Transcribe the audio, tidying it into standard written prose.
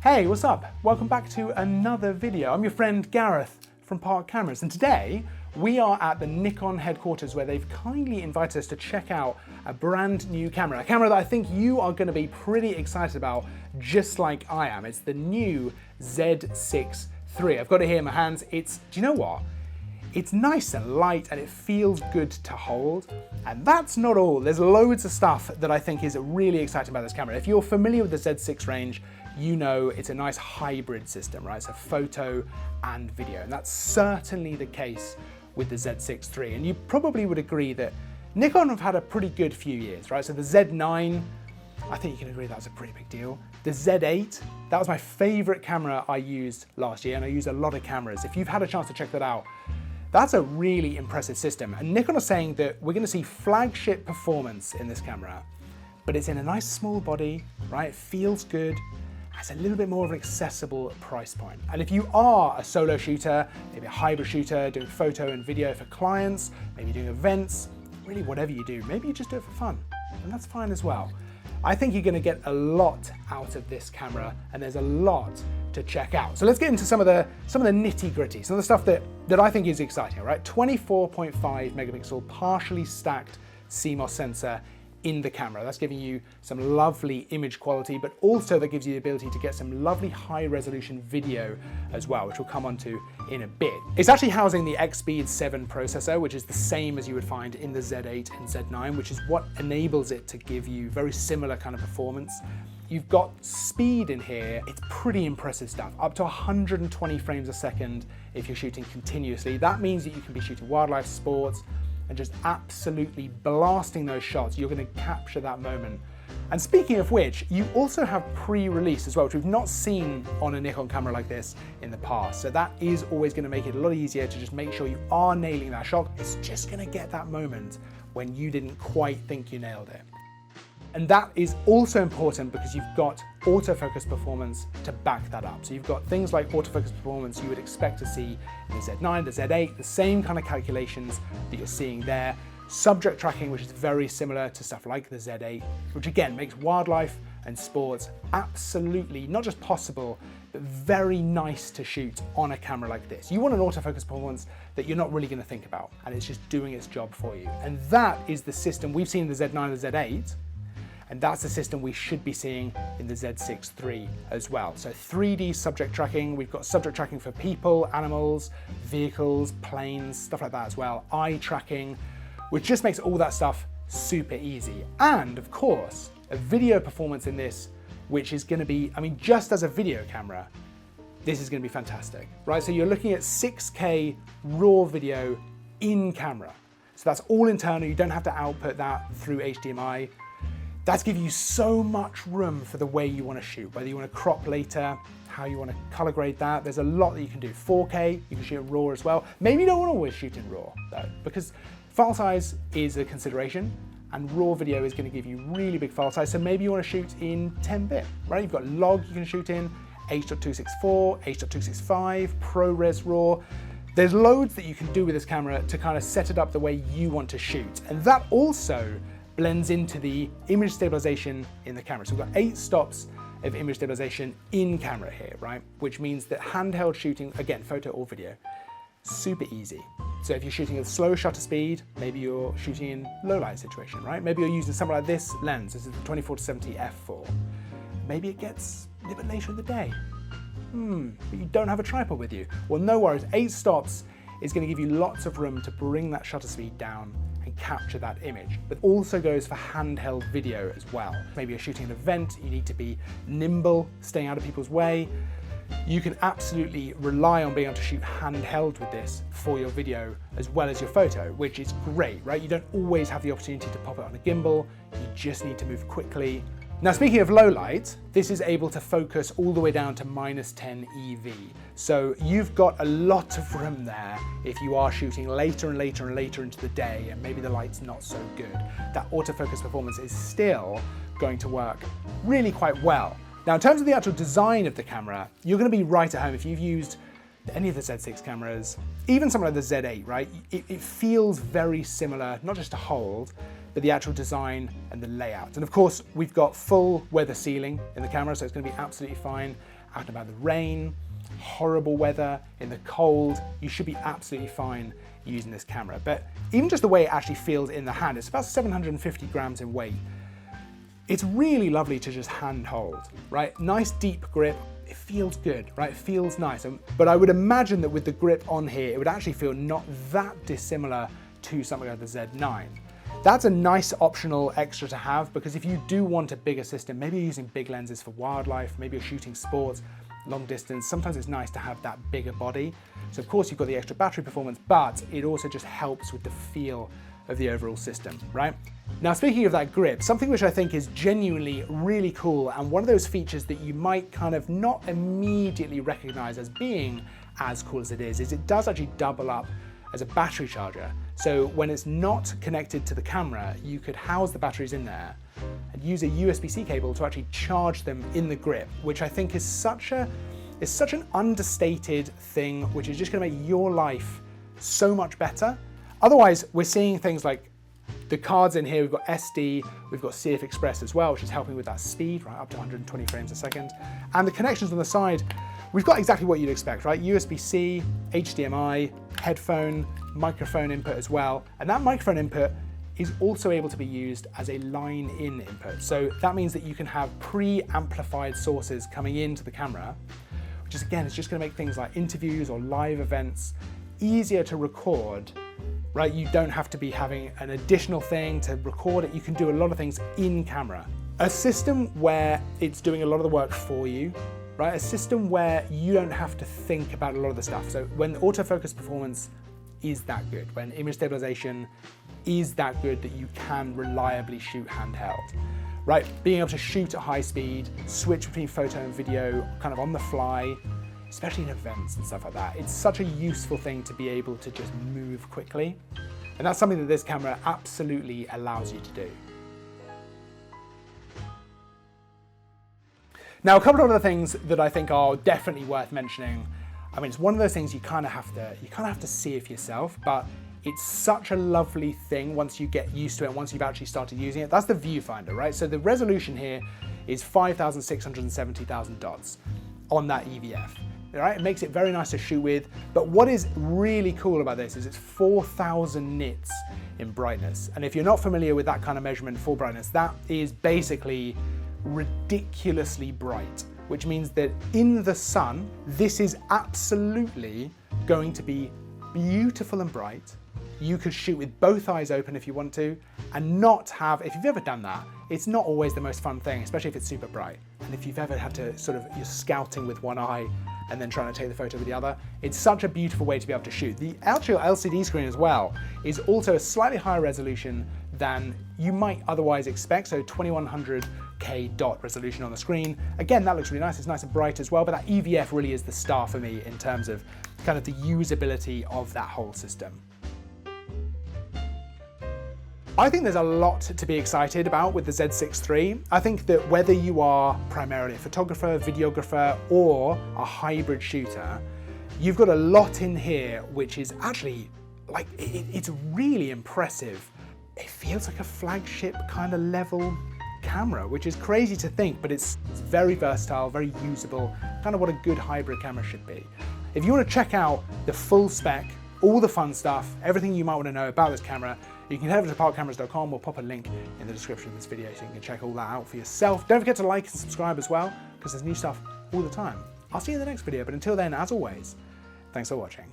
Hey, what's up? Welcome back to another video. I'm your friend Gareth from Park Cameras, and today we are at the Nikon headquarters where they've kindly invited us to check out a brand new camera, a camera that I think you are going to be pretty excited about, just like I am. It's the new Z6 III. I've got it here in my hands. Do you know what? It's nice and light and it feels good to hold. And that's not all. There's loads of stuff that I think is really exciting about this camera. If you're familiar with the Z6 range, you know it's a nice hybrid system, right? It's a photo and video. And that's certainly the case with the Z6 III. And you probably would agree that Nikon have had a pretty good few years, right? So the Z9, I think you can agree that was a pretty big deal. The Z8, that was my favorite camera I used last year, and I use a lot of cameras. If you've had a chance to check that out, that's a really impressive system. And Nikon are saying that we're gonna see flagship performance in this camera, but it's in a nice small body, right? It feels good. It's a little bit more of an accessible price point. And if you are a solo shooter, maybe a hybrid shooter, doing photo and video for clients, maybe doing events, really whatever you do, maybe you just do it for fun, and that's fine as well. I think you're gonna get a lot out of this camera, and there's a lot to check out. So let's get into some of the nitty gritty, some of the stuff that I think is exciting, right? 24.5 megapixel partially stacked CMOS sensor in the camera. That's giving you some lovely image quality, but also that gives you the ability to get some lovely high resolution video as well, which we'll come onto in a bit. It's actually housing the X-Speed 7 processor, which is the same as you would find in the Z8 and Z9, which is what enables it to give you very similar kind of performance. You've got speed in here. It's pretty impressive stuff, up to 120 frames a second if you're shooting continuously. That means that you can be shooting wildlife, sports, and just absolutely blasting those shots. You're gonna capture that moment. And speaking of which, you also have pre-release as well, which we've not seen on a Nikon camera like this in the past. So that is always gonna make it a lot easier to just make sure you are nailing that shot. It's just gonna get that moment when you didn't quite think you nailed it. And that is also important because you've got autofocus performance to back that up. So you've got things like autofocus performance you would expect to see in the Z9, the Z8, the same kind of calculations that you're seeing there. Subject tracking, which is very similar to stuff like the Z8, which again makes wildlife and sports absolutely not just possible, but very nice to shoot on a camera like this. You want an autofocus performance that you're not really going to think about, and it's just doing its job for you. And that is the system we've seen in the Z9 and the Z8. And that's the system we should be seeing in the Z6 III as well. So 3D subject tracking, we've got subject tracking for people, animals, vehicles, planes, stuff like that as well. Eye tracking, which just makes all that stuff super easy. And of course, a video performance in this, which is gonna be, I mean, just as a video camera, this is gonna be fantastic, right? So you're looking at 6K raw video in camera. So that's all internal, you don't have to output that through HDMI. That's giving you so much room for the way you want to shoot, whether you want to crop later, how you want to color grade that. There's a lot that you can do. 4K, you can shoot in RAW as well. Maybe you don't want to always shoot in RAW though, because file size is a consideration, and RAW video is going to give you really big file size. So maybe you want to shoot in 10-bit, right? You've got log you can shoot in, H.264, H.265, ProRes RAW. There's loads that you can do with this camera to kind of set it up the way you want to shoot. And that also blends into the image stabilization in the camera. So we've got 8 stops of image stabilization in camera here, right? Which means that handheld shooting, again, photo or video, super easy. So if you're shooting at slow shutter speed, maybe you're shooting in low light situation, right? Maybe you're using something like this lens. This is the 24-70 f4. Maybe it gets a little bit later in the day. But you don't have a tripod with you. Well, no worries, 8 stops is gonna give you lots of room to bring that shutter speed down and capture that image. But also goes for handheld video as well. Maybe you're shooting an event, you need to be nimble, staying out of people's way. You can absolutely rely on being able to shoot handheld with this for your video as well as your photo, which is great, right? You don't always have the opportunity to pop it on a gimbal, you just need to move quickly. Now, speaking of low light, this is able to focus all the way down to -10 EV. So you've got a lot of room there if you are shooting later and later and later into the day and maybe the light's not so good. That autofocus performance is still going to work really quite well. Now, in terms of the actual design of the camera, you're gonna be right at home if you've used any of the Z6 cameras, even something like the Z8, right? It feels very similar, not just to hold, but the actual design and the layout. And of course, we've got full weather sealing in the camera, so it's gonna be absolutely fine. out and about in the rain, horrible weather, in the cold, you should be absolutely fine using this camera. But even just the way it actually feels in the hand, it's about 750 grams in weight. It's really lovely to just hand hold, right? Nice deep grip, it feels good, right? It feels nice. But I would imagine that with the grip on here, it would actually feel not that dissimilar to something like the Z9. That's a nice optional extra to have, because if you do want a bigger system, maybe you're using big lenses for wildlife, maybe you're shooting sports, long distance, sometimes it's nice to have that bigger body. So of course you've got the extra battery performance, but it also just helps with the feel of the overall system, right? Now, speaking of that grip, something which I think is genuinely really cool, and one of those features that you might kind of not immediately recognize as being as cool as it is it does actually double up as a battery charger. So when it's not connected to the camera, you could house the batteries in there and use a USB-C cable to actually charge them in the grip, which I think is such an understated thing, which is just gonna make your life so much better. Otherwise, we're seeing things like the cards in here, we've got SD, we've got CF Express as well, which is helping with that speed, right, up to 120 frames a second. And the connections on the side, we've got exactly what you'd expect, right? USB-C, HDMI, headphone, microphone input as well. And that microphone input is also able to be used as a line-in input. So that means that you can have pre-amplified sources coming into the camera, which is, again, it's just gonna make things like interviews or live events easier to record, right? You don't have to be having an additional thing to record it. You can do a lot of things in camera. A system where it's doing a lot of the work for you, right? A system where you don't have to think about a lot of the stuff. So when autofocus performance is that good, when image stabilization is that good that you can reliably shoot handheld, right? Being able to shoot at high speed, switch between photo and video kind of on the fly, especially in events and stuff like that. It's such a useful thing to be able to just move quickly. And that's something that this camera absolutely allows you to do. Now, a couple of other things that I think are definitely worth mentioning. I mean, it's one of those things you kind of have to see it for yourself, but it's such a lovely thing once you get used to it, once you've actually started using it. That's the viewfinder, right? So the resolution here is 5,670,000 dots on that EVF. Right? It makes it very nice to shoot with, but what is really cool about this is it's 4,000 nits in brightness. And if you're not familiar with that kind of measurement for brightness, that is basically ridiculously bright, which means that in the sun, this is absolutely going to be beautiful and bright. You could shoot with both eyes open if you want to, and not have, if you've ever done that, it's not always the most fun thing, especially if it's super bright. And if you've ever had to you're scouting with one eye and then trying to take the photo with the other, it's such a beautiful way to be able to shoot. The actual LCD screen as well is also a slightly higher resolution than you might otherwise expect, so 2100K dot resolution on the screen. Again, that looks really nice, it's nice and bright as well, but that EVF really is the star for me in terms of kind of the usability of that whole system. I think there's a lot to be excited about with the Z6 III. I think that whether you are primarily a photographer, videographer, or a hybrid shooter, you've got a lot in here which is actually, like, it's really impressive. It feels like a flagship kind of level camera, which is crazy to think, but it's very versatile, very usable, kind of what a good hybrid camera should be. If you want to check out the full spec, all the fun stuff, everything you might want to know about this camera, you can head over to parkcameras.com. We'll pop a link in the description of this video so you can check all that out for yourself. Don't forget to like and subscribe as well, because there's new stuff all the time. I'll see you in the next video, but until then, as always, thanks for watching.